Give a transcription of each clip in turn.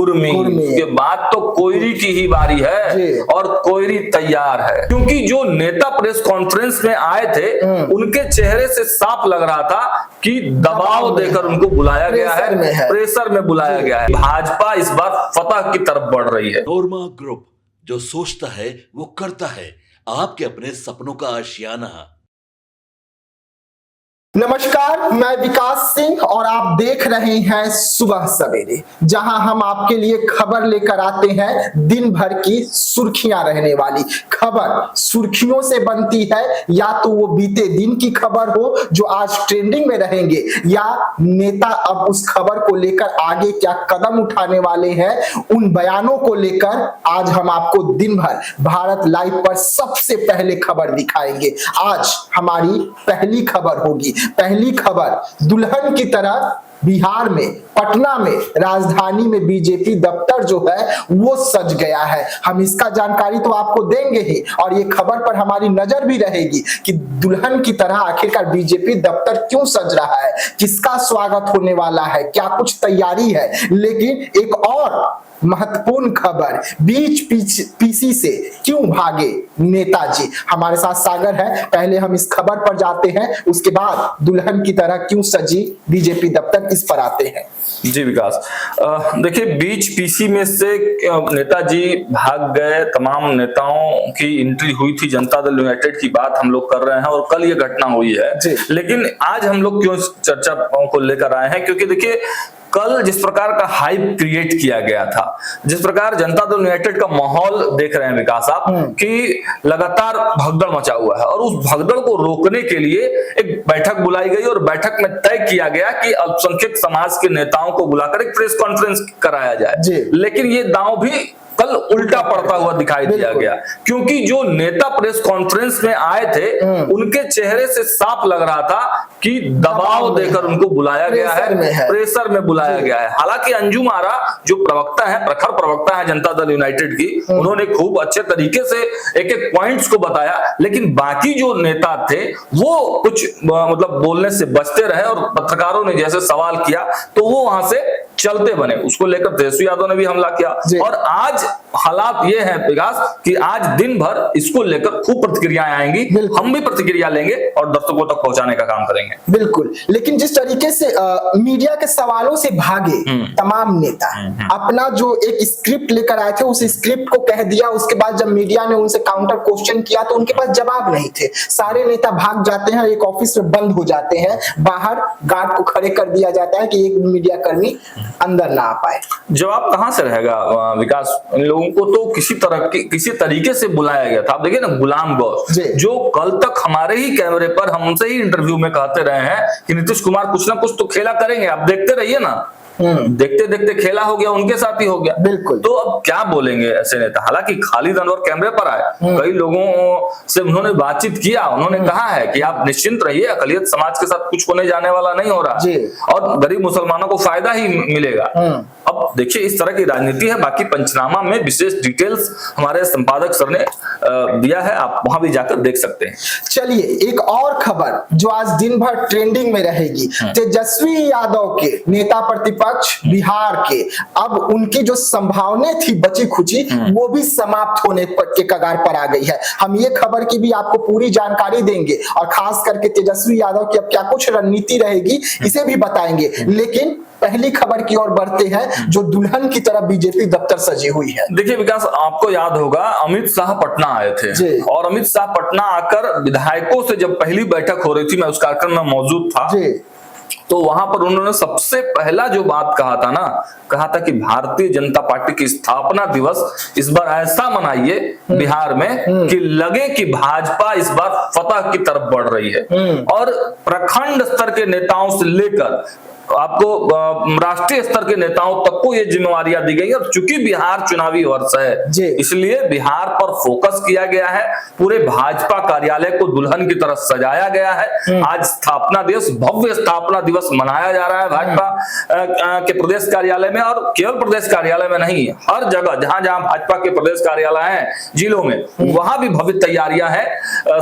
कुर्मी के बाद तो कोयरी की ही बारी है और कोयरी तैयार है, क्योंकि जो नेता प्रेस कॉन्फ्रेंस में आए थे उनके चेहरे से साफ लग रहा था कि दबाव देकर उनको बुलाया गया है, प्रेशर में बुलाया गया है। भाजपा इस बार फतह की तरफ बढ़ रही है। नोरमा ग्रुप, जो सोचता है वो करता है, आपके अपने सपनों का आशियाना। नमस्कार, मैं विकास सिंह और आप देख रहे हैं सुबह सवेरे, जहां हम आपके लिए खबर लेकर आते हैं दिन भर की सुर्खियां रहने वाली। खबर सुर्खियों से बनती है, या तो वो बीते दिन की खबर हो जो आज ट्रेंडिंग में रहेंगे, या नेता अब उस खबर को लेकर आगे क्या कदम उठाने वाले हैं, उन बयानों को लेकर आज हम आपको दिन भर भारत लाइव पर सबसे पहले खबर दिखाएंगे। आज हमारी पहली खबर होगी। पहली खबर, दुल्हन की तरह बिहार में पटना में राजधानी में बीजेपी दफ्तर जो है वो सज गया है। हम इसका जानकारी तो आपको देंगे ही, और ये खबर पर हमारी नजर भी रहेगी कि दुल्हन की तरह आखिरकार बीजेपी दफ्तर क्यों सज रहा है, किसका स्वागत होने वाला है, क्या कुछ तैयारी है। लेकिन एक और महत्वपूर्ण खबर, बीच पीसी से क्यों भागे नेताजी। हमारे साथ सागर है, पहले हम इस खबर पर जाते हैं, उसके बाद दुल्हन की तरह क्यों सजी बीजेपी दफ्तर, इस पर आते हैं। जी विकास, देखिए बीच पीसी में से नेताजी भाग गए, तमाम नेताओं की एंट्री हुई थी, जनता दल यूनाइटेड की बात हम लोग कर रहे हैं और कल ये घटना हुई है। लेकिन आज हम लोग क्यों चर्चा को लेकर आए हैं, क्योंकि देखिए कल जिस प्रकार का हाइप क्रिएट किया गया था, जिस प्रकार जनता दल यूनाइटेड का माहौल देख रहे हैं विकास आप, कि लगातार भगदड़ मचा हुआ है, और उस भगदड़ को रोकने के लिए एक बैठक बुलाई गई और बैठक में तय किया गया कि अल्पसंख्यक समाज के नेताओं को बुलाकर एक प्रेस कॉन्फ्रेंस कराया जाए। लेकिन ये दांव भी कल उल्टा पड़ता हुआ दिखाई दिया गया, क्योंकि जो नेता प्रेस कॉन्फ्रेंस में आए थे उनके चेहरे से साफ लग रहा था कि दबाव देकर उनको बुलाया गया है, प्रेशर में बुलाया गया है। हालांकि अंजुम आरा जो प्रवक्ता है, प्रखर प्रवक्ता है जनता दल यूनाइटेड की, उन्होंने खूब अच्छे तरीके से एक एक पॉइंट्स को बताया, लेकिन बाकी जो नेता थे वो कुछ मतलब बोलने से बचते रहे, और पत्रकारों ने जैसे सवाल किया तो वो वहां से चलते बने। उसको लेकर तेजस्वी यादव ने भी हमला किया, और आज हालात ये है विकास कि आज दिन भर इसको लेकर खूब प्रतिक्रियाएं आएंगी, हम भी प्रतिक्रिया लेंगे और दर्शकों तक पहुंचाने का काम करेंगे। बिल्कुल, लेकिन जिस तरीके से मीडिया के सवालों से भागे तमाम नेता, अपना जो एक स्क्रिप्ट लेकर आए थे उस स्क्रिप्ट को कह दिया, उसके बाद जब मीडिया ने उनसे काउंटर क्वेश्चन किया तो उनके पास जवाब नहीं थे। सारे नेता भाग जाते हैं, एक ऑफिस में बंद हो जाते हैं, बाहर गार्ड को खड़े कर दिया जाता है कि एक मीडिया कर्मी अंदर ना आ पाए। जवाब कहां से रहेगा विकास, इन लोगों को तो किसी तरीके से बुलाया गया था। आप देखिए ना, गुलाम गौर जो कल तक हमारे ही कैमरे पर हमसे ही इंटरव्यू में कहते रहे हैं कि नीतीश कुमार कुछ ना कुछ तो खेला करेंगे, आप देखते रहिए ना, देखते देखते खेला हो गया, उनके साथ ही हो गया। बिल्कुल, तो अब क्या बोलेंगे ऐसे नेता। हालांकि खालिद अनवर कैमरे पर आए, कई लोगों से उन्होंने बातचीत किया, उन्होंने कहा है कि आप निश्चिंत रहिए, अकलियत समाज के साथ कुछ होने जाने वाला नहीं हो रहा और गरीब मुसलमानों को फायदा ही मिलेगा। अब देखिए इस तरह की राजनीति है। बाकी पंचनामा में विशेष डिटेल्स हमारे संपादक सर ने दिया है, आप वहां भी जाकर देख सकते हैं। चलिए एक और खबर जो आज दिन भर ट्रेंडिंग में रहेगी, तेजस्वी यादव के नेता प्रतिपक्ष बिहार के, अब उनकी जो संभावनाएं थी बची खुची वो भी समाप्त होने के कगार पर आ गई है। हम ये खबर की भी आपको पूरी जानकारी देंगे, और खास करके तेजस्वी यादव की अब क्या कुछ रणनीति रहेगी इसे भी बताएंगे। लेकिन पहली खबर की ओर बढ़ते हैं, जो दुल्हन की तरह बीजेपी दफ्तर सजी हुई है। देखिए विकास, आपको याद होगा अमित शाह पटना आए थे, और अमित शाह पटना आकर विधायकों से जब पहली बैठक हो रही थी, मैं उस कार्यक्रम में मौजूद था, तो वहां पर उन्होंने सबसे पहला जो बात कहा था कि भारतीय जनता पार्टी की स्थापना दिवस इस बार ऐसा मनाइए बिहार में कि लगे कि भाजपा इस बार फतह की तरफ बढ़ रही है। और प्रखंड स्तर के नेताओं से लेकर आपको राष्ट्रीय स्तर के नेताओं तक को ये जिम्मेवारियां दी गई है। और चूंकि बिहार चुनावी वर्ष है, इसलिए बिहार पर फोकस किया गया है। पूरे भाजपा कार्यालय को दुल्हन की तरह सजाया गया है। आज स्थापना दिवस, भव्य स्थापना दिवस मनाया जा रहा है भाजपा के प्रदेश कार्यालय में, और केवल प्रदेश कार्यालय में नहीं, हर जगह जहां जहां भाजपा के प्रदेश कार्यालय हैं जिलों में, वहां भी भव्य तैयारियां हैं।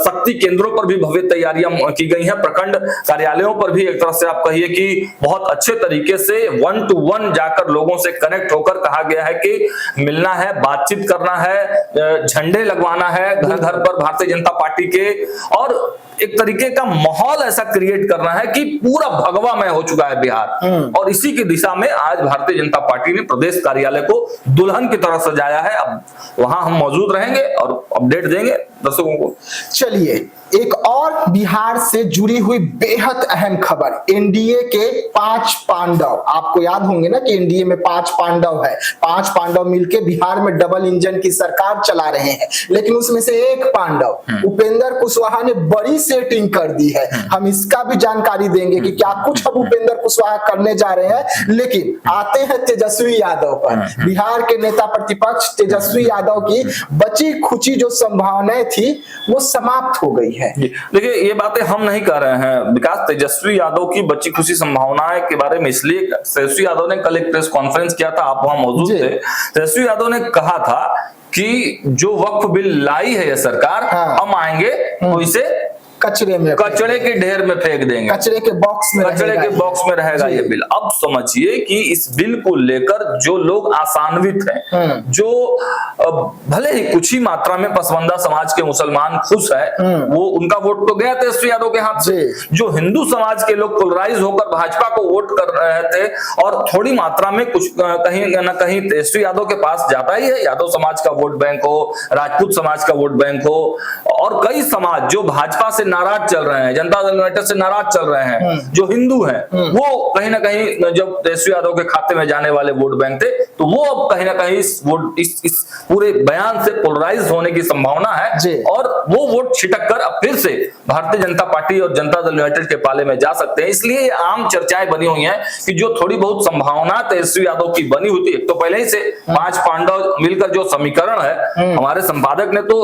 शक्ति केंद्रों पर भी भव्य तैयारियां की गई हैं। प्रखंड कार्यालयों पर भी एक तरह से आप कहिए कि बहुत अच्छे तरीके से 1 to 1 जाकर लोगों से कनेक्ट होकर कहा गया है कि मिलना है, बातचीत करना है, झंडे लगवाना है घर घर पर भारतीय जनता पार्टी के, और एक तरीके का माहौल ऐसा क्रिएट करना है कि पूरा भगवामय हो चुका है बिहार। और इसी की दिशा में आज भारतीय जनता पार्टी ने प्रदेश कार्यालय को दुल्हन की तरह सजाया है। अब वहां हम मौजूद रहेंगे और अपडेट देंगे दर्शकों को। चलिए, एक और बिहार से जुड़ी हुई बेहद अहम खबर, एनडीए के 5 पांडव, आपको याद होंगे ना कि एनडीए में 5 पांडव है, 5 पांडव मिलके बिहार में डबल इंजन की सरकार चला रहे हैं, लेकिन उसमें से एक पांडव उपेंद्र कुशवाहा ने बड़ी सेटिंग कर दी है। हम इसका भी जानकारी देंगे कि क्या कुछ अब उपेंद्र कुशवाहा करने जा रहे हैं। लेकिन आते हैं तेजस्वी यादव पर। बिहार के नेता प्रतिपक्ष तेजस्वी यादव की बची खुची जो संभावनाएं थी वो समाप्त हो गई है। देखिए, ये बातें हम नहीं कर रहे हैं विकास। तेजस्वी यादव की बची खुशी संभावनाएं के बारे में इसलिए तेजस्वी यादव ने कल एक प्रेस कॉन्फ्रेंस किया था, आप वहां मौजूद थे। तेजस्वी यादव ने कहा था कि जो वक्फ बिल लाई है ये सरकार, हम आएंगे तो इसे कचरे के ढेर में फेंक देंगे, कचरे के बॉक्स में रहेगा ये बिल। अब समझिए कि इस बिल को लेकर जो लोग आशान्वित हैं, जो भले ही कुछ ही मात्रा में पसमानदा समाज के मुसलमान खुश है, वो उनका वोट तो गया तेजस्वी यादव के हाथ से। जो हिंदू समाज के लोग पोलराइज होकर भाजपा को वोट कर रहे थे, और थोड़ी मात्रा में कुछ कहीं न कहीं तेजस्वी यादव के पास जाता ही है, यादव समाज का वोट बैंक हो, राजपूत समाज का वोट बैंक हो, और कई समाज जो भाजपा से नाराज चल रहे हैं, जनता दल यूनाइटेड से नाराज चल रहे हैं, जो हिंदू हैं, वो कहीं ना कहीं जब तेजस्वी यादव के खाते में जाने वाले वोट बैंक थे, तो वो अब कहीं ना कहीं इस पूरे बयान से पोलराइज होने की संभावना है, और वो वोट छिटक कर अब फिर से भारतीय जनता पार्टी और जनता दल यूनाइटेड के पाले में जा सकते हैं। इसलिए आम चर्चाएं बनी हुई हैं कि जो थोड़ी बहुत संभावना तेजस्वी यादव की बनी हुई थी, तो पहले ही से 5 पांडव मिलकर जो समीकरण है, हमारे संपादक ने तो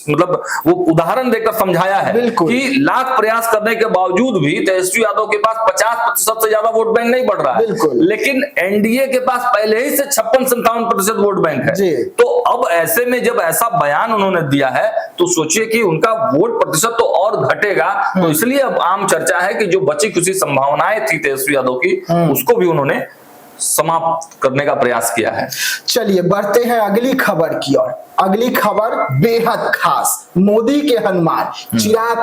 मतलब वो उदाहरण देकर समझाया है कि लाख प्रयास करने के बावजूद भी तेजस्वी यादव के पास 50% से ज्यादा वोट बैंक नहीं बढ़ रहा है, लेकिन एनडीए के पास पहले ही से 56-57% वोट बैंक है। तो अब ऐसे में जब ऐसा बयान उन्होंने दिया है, तो सोचिए कि उनका वोट प्रतिशत तो और घटेगा। तो इसलिए अब आम चर्चा है कि जो बची खुची संभावनाएं थी तेजस्वी यादव की, उसको भी उन्होंने समाप्त करने का प्रयास किया है। चलिए, बढ़ते हैं अगली खबर की ओर। अगली खबर बेहद खास, मोदी के हनुमान चिराग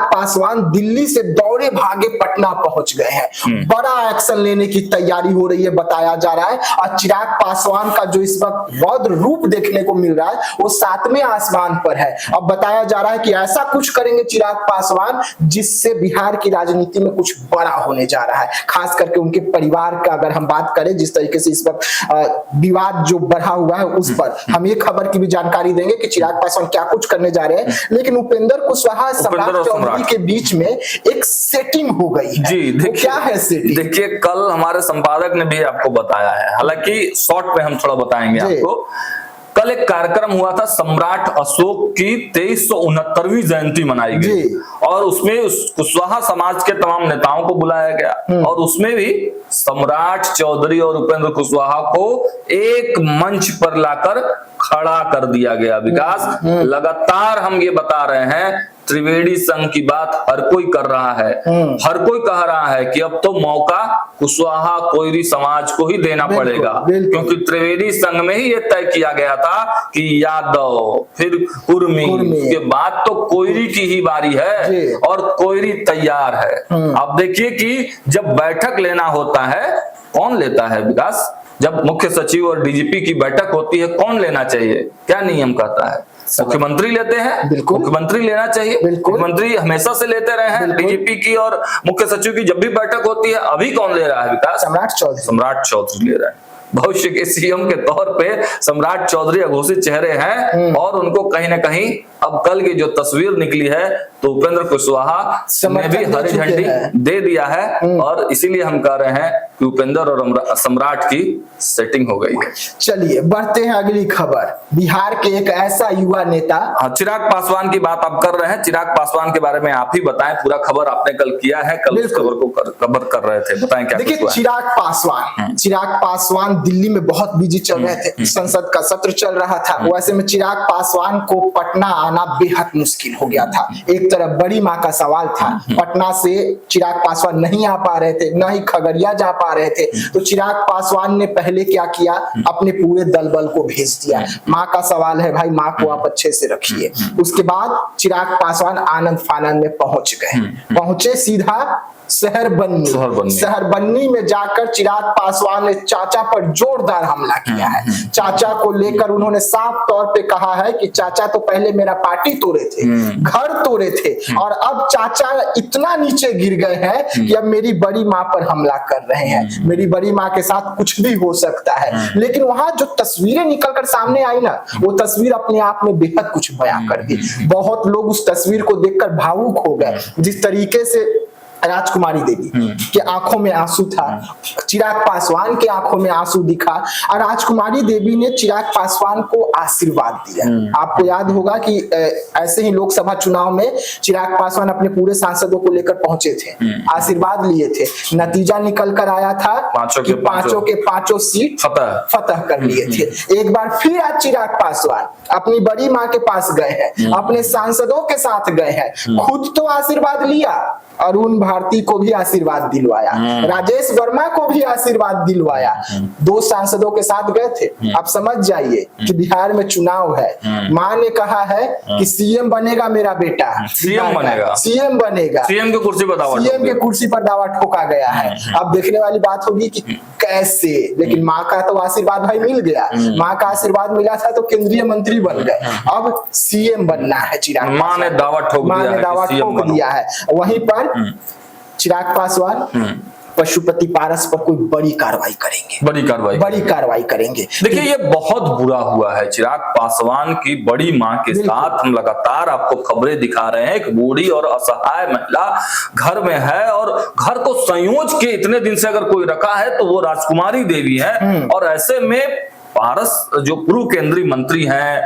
पासवान दिल्ली से दौड़े भागे पटना पहुंच गए हैं। बड़ा एक्शन लेने की तैयारी हो रही है बताया जा रहा है, और चिराग पासवान का जो इस वक्त रौद्र रूप देखने को मिल रहा है वो 7वें आसमान पर है। अब बताया जा रहा है कि ऐसा कुछ करेंगे चिराग पासवान जिससे बिहार की राजनीति में कुछ बड़ा होने जा रहा है। खास करके उनके परिवार का अगर हम बात करें, जिस तरीके से इस वक्त विवाद जो बढ़ा हुआ है उस पर हम एक खबर की भी जानकारी देंगे कि चिराग पासवान क्या कुछ करने जा रहे हैं। लेकिन उपेंद्र कुशवाहा सम्राट चौधरी के बीच में एक सेटिंग हो गई है। जी, वो क्या है सेटिंग? देखिए, कल हमारे संपादक ने भी आपको बताया है, हालांकि शॉर्ट में हम थोड़ा बताएंगे आपको। कल एक कार्यक्रम हुआ था, सम्राट अशोक की 2369वीं जयंती मनाई गई, और उसमें कुशवाहा समाज के तमाम नेताओं को बुलाया गया, और उसमें भी सम्राट चौधरी और उपेंद्र कुशवाहा को एक मंच पर लाकर खड़ा कर दिया गया। विकास, लगातार हम ये बता रहे हैं, त्रिवेणी संघ की बात हर कोई कर रहा है, हर कोई कह रहा है कि अब तो मौका कुशवाहा कोयरी समाज को ही देना पड़ेगा, क्योंकि त्रिवेणी संघ में ही ये तय किया गया था कि यादव फिर कुर्मी, के बाद तो कोयरी की ही बारी है, और कोयरी तैयार है। अब देखिए कि जब बैठक लेना होता है, कौन लेता है विकास? जब मुख्य सचिव और डीजीपी की बैठक होती है, कौन लेना चाहिए? क्या नियम कहता है? मुख्यमंत्री लेते हैं, मुख्यमंत्री लेना चाहिए। मुख्यमंत्री हमेशा से लेते रहे हैं डीजीपी की और मुख्य सचिव की जब भी बैठक होती है। अभी कौन ले रहा है विकास? सम्राट चौधरी ले रहा है। भविष्य के सीएम के तौर पे सम्राट चौधरी अघोषित चेहरे हैं, और उनको कहीं ना कहीं अब कल की जो तस्वीर निकली है, तो उपेंद्र कुशवाहा ने भी हरी झंडी दे दिया है, और इसीलिए हम कह रहे हैं कि उपेंद्र और सम्राट की सेटिंग हो गई है। चलिए, बढ़ते हैं अगली खबर। बिहार के एक ऐसा युवा नेता, चिराग पासवान की बात आप कर रहे हैं, चिराग पासवान के बारे में आप ही बताएं, पूरा खबर आपने कल किया है, कल उस खबर को कवर कर रहे थे, बताएं क्या? देखिए, चिराग पासवान दिल्ली में बहुत बिजी चल रहे थे, संसद का सत्र चल रहा था। वैसे में चिराग पासवान को पटना आना बेहद मुश्किल हो गया था। एक तरफ बड़ी माँ का सवाल था, पटना से चिराग पासवान नहीं आ पा रहे थे, न ही खगड़िया जा पा रहे थे। तो चिराग पासवान ने पहले क्या किया, अपने पूरे दल बल को भेज दिया। माँ का सवाल है भाई, माँ को आप अच्छे से रखिए। उसके बाद चिराग पासवान आनंद फानंद में पहुंच गए, पहुंचे सीधा शहर बन्नी में जाकर चिराग पासवान ने चाचा पर जोरदार हमला किया है। चाचा को लेकर उन्होंने साफ तौर पे कहा है कि चाचा तो पहले मेरा पार्टी तोड़े थे, घर तोड़े थे, और अब चाचा इतना नीचे गिर गए हैं कि अब मेरी बड़ी माँ पर हमला कर रहे हैं। मेरी बड़ी माँ के साथ कुछ भी हो सकता है। लेकिन वहां जो तस्वीरें निकलकर सामने आई ना, वो तस्वीर अपने आप में बेहद कुछ बयां कर दी। बहुत लोग उस तस्वीर को देखकर भावुक हो गए। जिस तरीके से राजकुमारी देवी के आंखों में आंसू था, चिराग पासवान के आंखों में आंसू दिखा, और राजकुमारी देवी ने चिराग पासवान को आशीर्वाद दिया। आपको याद होगा कि ऐसे ही लोकसभा चुनाव में चिराग पासवान अपने पूरे सांसदों को लेकर पहुंचे थे, आशीर्वाद लिए थे। नतीजा निकल कर आया था कि पांचों के पांचों सीट फतह कर लिए थे। एक बार फिर आज चिराग पासवान अपनी बड़ी माँ के पास गए हैं, अपने सांसदों के साथ गए हैं, खुद तो आशीर्वाद लिया, अरुण भारती को भी आशीर्वाद दिलवाया, राजेश वर्मा को भी आशीर्वाद दिलवाया। 2 सांसदों के साथ गए थे। आप समझ जाइए कि बिहार में चुनाव है। माँ ने कहा है कि सीएम बनेगा मेरा बेटा, सीएम बनेगा, सीएम की कुर्सी पर दावा ठोका गया है। अब देखने वाली बात होगी कि कैसे, लेकिन माँ का तो आशीर्वाद भाई मिल गया। माँ का आशीर्वाद मिला था तो केंद्रीय मंत्री बन गए, अब सीएम बनना है चिराग। माँ ने दावा ठोक दिया है। वहीं पर चिराग पासवान पशुपति पारस पर कोई बड़ी कार्रवाई करेंगे। देखिए ये बहुत बुरा हुआ है। चिराग पासवान की बड़ी मां के साथ हम लगातार आपको खबरें दिखा रहे हैं। एक बूढ़ी और असहाय महिला घर में है, और घर को संयोज के इतने दिन से अगर कोई रखा है तो वो राजकुमारी देवी है। और ऐसे में पारस जो पूर्व केंद्रीय मंत्री हैं,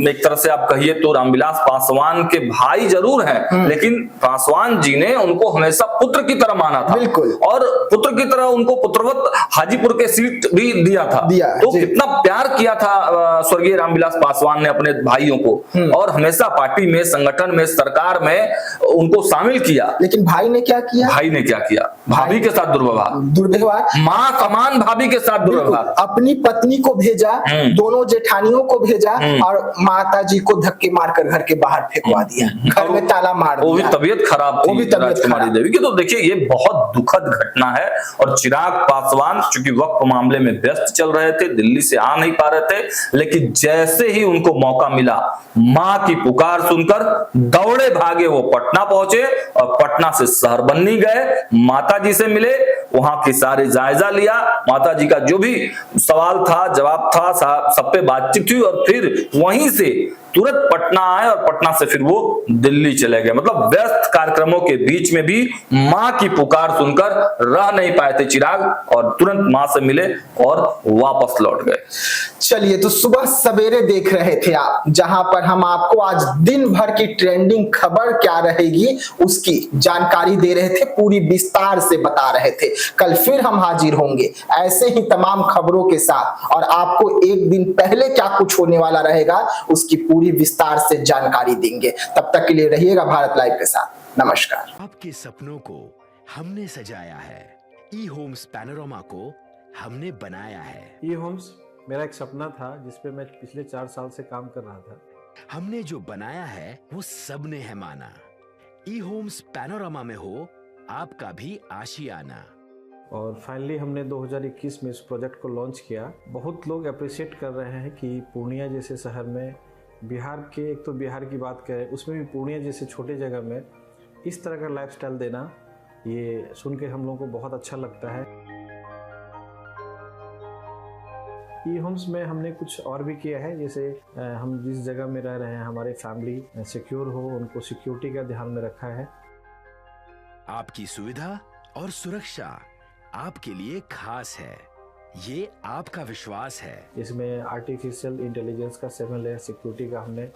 एक तरह से आप कहिए तो रामविलास पासवान के भाई जरूर हैं, लेकिन पासवान जी ने उनको हमेशा पुत्र की तरह माना था। बिल्कुल। और पुत्र की तरह उनको पुत्रवत हाजीपुर के सीट भी दिया था। तो कितना प्यार किया था स्वर्गीय रामविलास पासवान ने अपने भाइयों को, और हमेशा पार्टी में, संगठन में, सरकार में उनको शामिल किया। लेकिन भाई ने क्या किया? भाभी के साथ दुर्व्यवहार, माँ कमान भाभी के साथ दुर्व्यवहार। अपनी पत्नी को भेजा, दोनों जेठानियों को भेजा, और माता जी को धक्के मारकर घर के बाहर फेंकवा दिया, घर में ताला मार दिया। वो भी तबीयत खराब थी राजकुमारी देवी की। तो देखिए ये बहुत दुखद घटना है। और चिराग पासवान चूंकि वक्त मामले में व्यस्त चल रहे थे, दिल्ली से आ नहीं पा रहे थे, लेकिन जैसे ही उनको मौका मिला, मां की पुकार सुनकर दौड़े भागे वो पटना पहुंचे, और पटना से शहर बन्नी गए, माता जी से मिले, वहां की सारी जायजा लिया, माता जी का जो भी सवाल था, जवाब था, सब पे बातचीत हुई, और फिर वहीं से तुरंत पटना आए, और पटना से फिर वो दिल्ली चले गए। मतलब व्यस्त कार्यक्रमों के बीच में भी मां की पुकार सुनकर रह नहीं पाए थे चिराग, और तुरंत मां से मिले और वापस लौट गए। चलिए, तो सुबह सवेरे देख रहे थे आप, जहां पर हम आपको आज दिन भर की ट्रेंडिंग खबर क्या रहेगी उसकी जानकारी दे रहे थे, पूरी विस्तार से बता रहे थे। कल फिर हम हाजिर होंगे ऐसे ही तमाम खबरों के साथ, और आपको एक दिन पहले क्या कुछ होने वाला रहेगा उसकी पूरी विस्तार से जानकारी देंगे। तब तक के लिए रहिएगा भारत लाइव के साथ। नमस्कार। आपके सपनों को हमने सजाया है, ई होम्स पैनोरामा को हमने बनाया है। ई होम्स मेरा एक सपना था जिसपे मैं पिछले 4 साल से काम कर रहा था। हमने जो बनाया है वो सबने है माना। ई होम्स पैनोरामा में हो आपका भी आशियाना। और फाइनली हमने 2021 में इस प्रोजेक्ट को लॉन्च किया। बहुत लोग अप्रिशिएट कर रहे हैं कि पूर्णिया जैसे शहर में, बिहार के, एक तो बिहार की बात करें उसमें भी पूर्णिया जैसे छोटे जगह में इस तरह का लाइफस्टाइल देना, ये सुन के हम लोगों को बहुत अच्छा लगता है। ई होम्स में हमने कुछ और भी किया है, जैसे हम जिस जगह में रह रहे हैं हमारे फैमिली सिक्योर हो, उनको सिक्योरिटी का ध्यान में रखा है। आपकी सुविधा और सुरक्षा आपके लिए खास है, ये आपका विश्वास है। इसमें आर्टिफिशियल इंटेलिजेंस का 7 लेयर सिक्योरिटी का हमने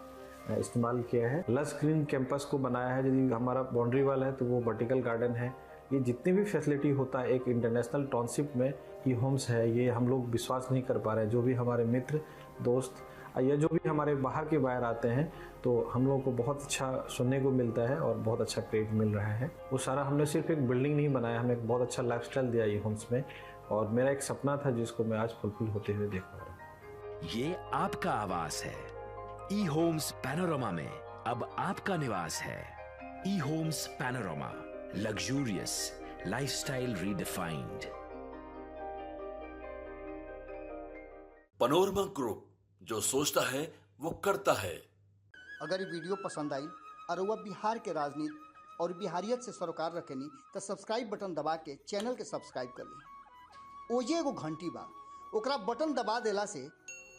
इस्तेमाल किया है। लस ग्रीन कैंपस को बनाया है। यदि हमारा बाउंड्री वाल है तो वो वर्टिकल गार्डन है। ये जितनी भी फैसिलिटी होता है एक इंटरनेशनल टाउनशिप में, ई होम्स है, ये हम लोग विश्वास नहीं कर पा रहे हैं। जो भी हमारे मित्र दोस्त या जो भी हमारे बाहर के बाहर आते हैं तो हम लोगों को बहुत अच्छा सुनने को मिलता है और बहुत अच्छा क्रेडिट मिल रहा है। वो सारा हमने सिर्फ एक बिल्डिंग नहीं बनाया, हमें एक बहुत अच्छा लाइफस्टाइल दिया ई होम्स में, और मेरा एक सपना था जिसको मैं आज फुलफिल होते हुए देख पा रहा हूँ। ये आपका आवास है। ई होम्स पैनोरमा में अब आपका निवास है। E Homes Panorama, luxurious lifestyle redefined. Panorama group, जो सोचता है वो करता है। अगर ये वीडियो पसंद आई और वह बिहार के राजनीति और बिहारियत से सरोकार रखेनी तो सब्सक्राइब बटन दबा के चैनल के सब्सक्राइब कर ली। ओजे एगो घंटी बा, ओकरा बटन दबा देला से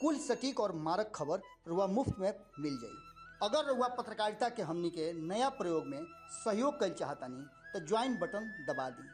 कुल सटीक और मारक खबर रुआ मुफ्त में मिल जाई। अगर रुआ पत्रकारिता के हमनी के नया प्रयोग में सहयोग कर चाहतानी तो ज्वाइन बटन दबा दी।